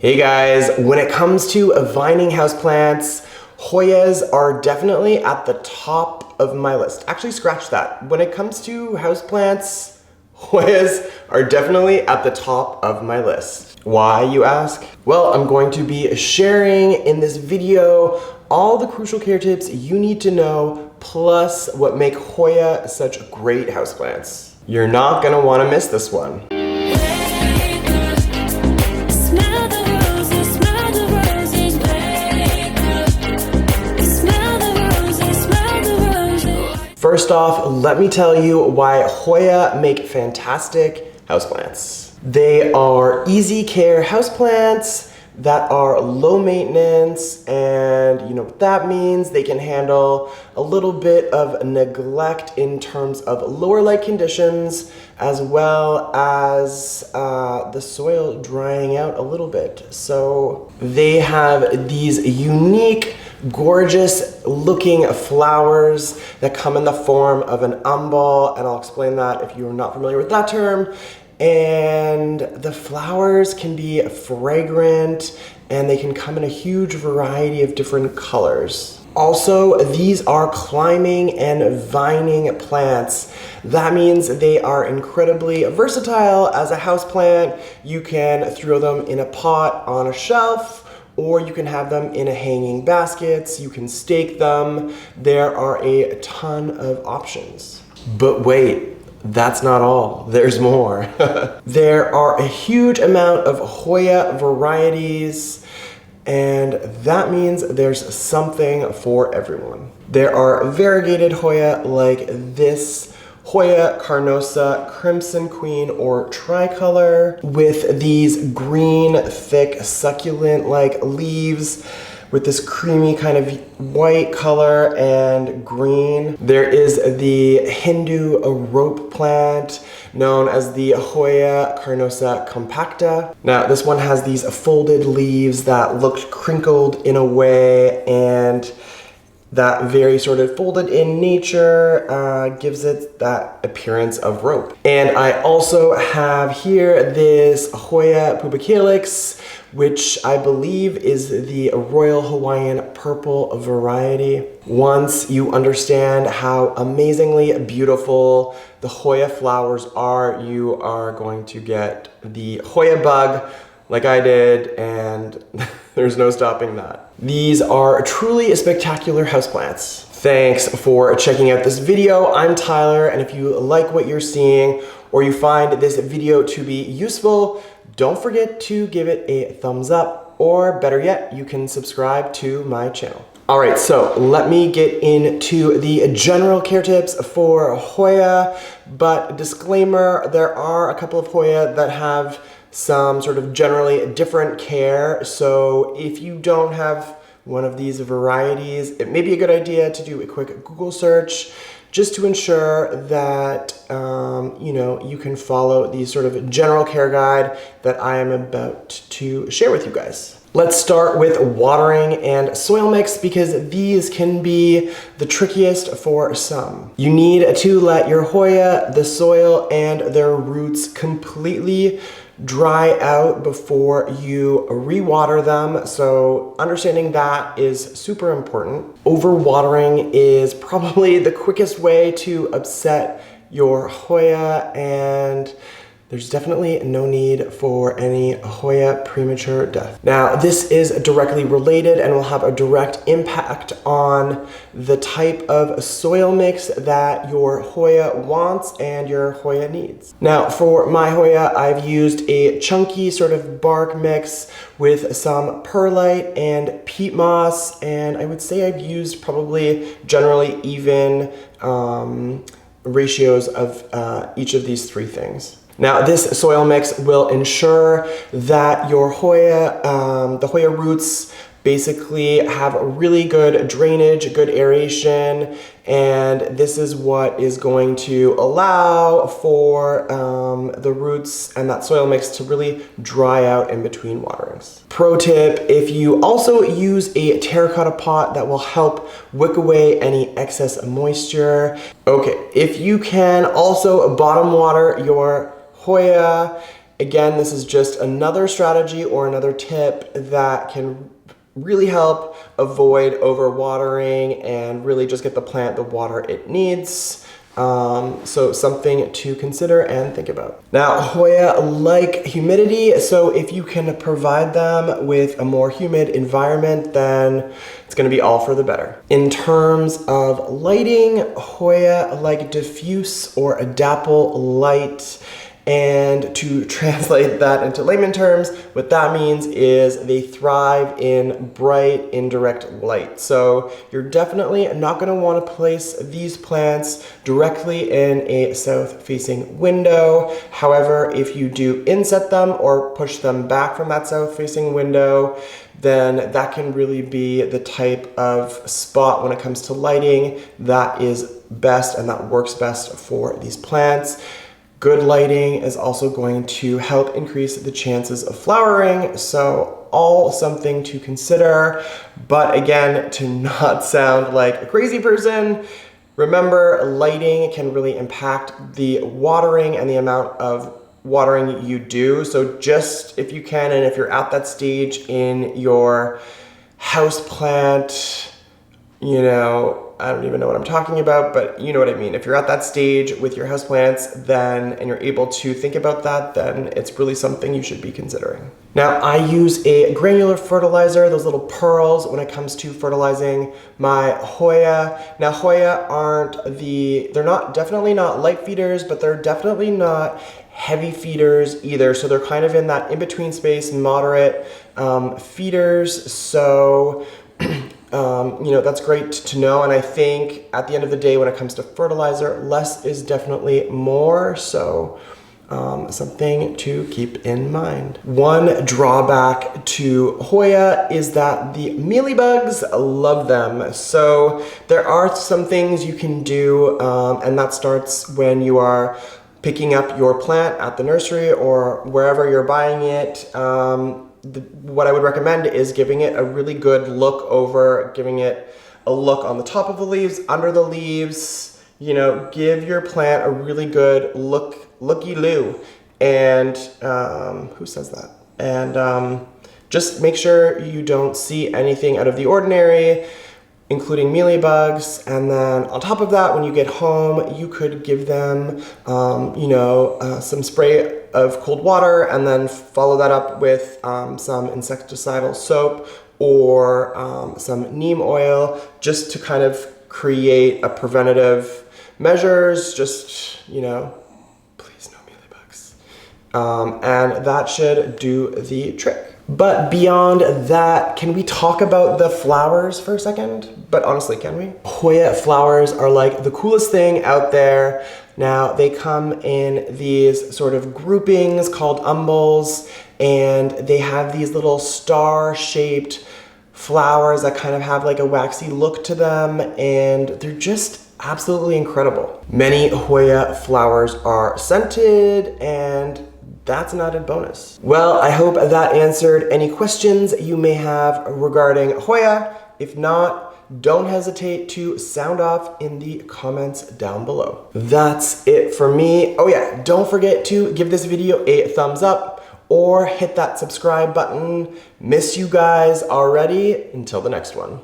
Hey guys, when it comes to vining houseplants, Hoyas are definitely at the top of my list. Actually, scratch that. When it comes to houseplants, Hoyas are definitely at the top of my list. Why, you ask? Well, I'm going to be sharing in this video all the crucial care tips you need to know, plus what make Hoya such great houseplants. You're not gonna wanna miss this one. First off, let me tell you why Hoya make fantastic houseplants. They are easy care houseplants that are low maintenance, and you know what that means. They can handle a little bit of neglect in terms of lower light conditions, as well as the soil drying out a little bit. So they have these unique, gorgeous looking flowers that come in the form of an umbel, and I'll explain that if you're not familiar with that term. And the flowers can be fragrant, and they can come in a huge variety of different colors. Also, these are climbing and vining plants. That means they are incredibly versatile as a houseplant. You can throw them in a pot on a shelf, or you can have them in a hanging baskets. You can stake them. There are a ton of options. But wait, that's not all. There's more. There are a huge amount of Hoya varieties, and that means there's something for everyone. There are variegated Hoya like this Hoya Carnosa Crimson Queen or tricolor, with these green, thick, succulent-like leaves with this creamy kind of white color and green. There is the Hindu rope plant known as the Hoya Carnosa Compacta. Now this one has these folded leaves that look crinkled in a way, and that very sort of folded in nature gives it that appearance of rope. And I also have here this Hoya Pubicalyx, which I believe is the Royal Hawaiian Purple variety. Once you understand how amazingly beautiful the Hoya flowers are, you are going to get the Hoya bug like I did, and there's no stopping that. These are truly spectacular houseplants. Thanks for checking out this video. I'm Tyler, and if you like what you're seeing or you find this video to be useful, don't forget to give it a thumbs up, or better yet, you can subscribe to my channel. All right, so let me get into the general care tips for Hoya, but disclaimer, there are a couple of Hoya that have some sort of generally different care. So if you don't have one of these varieties, it may be a good idea to do a quick Google search just to ensure that you know, you can follow the sort of general care guide that I am about to share with you guys. Let's start with watering and soil mix, because these can be the trickiest for some. You need to let your Hoya, the soil, and their roots completely dry out before you re-water them. So understanding that is super important. Overwatering is probably the quickest way to upset your Hoya, and there's definitely no need for any Hoya premature death. Now, this is directly related and will have a direct impact on the type of soil mix that your Hoya wants and your Hoya needs. Now, for my Hoya, I've used a chunky sort of bark mix with some perlite and peat moss, and I would say I've used probably generally even ratios of each of these three things. Now, this soil mix will ensure that your Hoya, the Hoya roots basically have a really good drainage, good aeration, and this is what is going to allow for the roots and that soil mix to really dry out in between waterings. Pro tip, if you also use a terracotta pot, that will help wick away any excess moisture. Okay, if you can also bottom water your Hoya, Again, this is just another strategy or another tip that can really help avoid overwatering and really just get the plant the water it needs. So something to consider and think about. Now, Hoya like humidity, so if you can provide them with a more humid environment, then it's gonna be all for the better. In terms of lighting, Hoya like diffuse or a dapple light. And to translate that into layman terms, what that means is they thrive in bright indirect light. So you're definitely not going to want to place these plants directly in a south-facing window. However, if you do inset them or push them back from that south-facing window, then that can really be the type of spot when it comes to lighting that is best and that works best for these plants. Good lighting is also going to help increase the chances of flowering, so all something to consider. But again, to not sound like a crazy person, remember lighting can really impact the watering and the amount of watering you do. So just if you can, and if you're at that stage in your house plant, you know, I don't even know what I'm talking about, but you know what I mean. If you're at that stage with your houseplants, then, and you're able to think about that, then it's really something you should be considering. Now, I use a granular fertilizer, those little pearls, when it comes to fertilizing my Hoya. Now, Hoya they're definitely not light feeders, but they're definitely not heavy feeders either. So they're kind of in that in-between space, moderate feeders. So you know, that's great to know. And I think at the end of the day, when it comes to fertilizer, less is definitely more. So something to keep in mind. One drawback to Hoya is that the mealybugs love them. So there are some things you can do, and that starts when you are picking up your plant at the nursery or wherever you're buying it. What I would recommend is giving it a really good look over, giving it a look on the top of the leaves, under the leaves, you know, give your plant a really good looky-loo. And who says that? And just make sure you don't see anything out of the ordinary, including mealybugs. And then on top of that, when you get home, you could give them, you know, some spray of cold water and then follow that up with some insecticidal soap or some neem oil, just to kind of create a preventative measures, just, you know, please no mealybugs. And that should do the trick. But beyond that, can we talk about the flowers for a second? But honestly, can we? Hoya flowers are like the coolest thing out there. Now, they come in these sort of groupings called umbels, and they have these little star-shaped flowers that kind of have like a waxy look to them, and they're just absolutely incredible. Many Hoya flowers are scented, and that's an added bonus. Well, I hope that answered any questions you may have regarding Hoya. If not, don't hesitate to sound off in the comments down below. That's it for me. Oh yeah, don't forget to give this video a thumbs up or hit that subscribe button. Miss you guys already. Until the next one.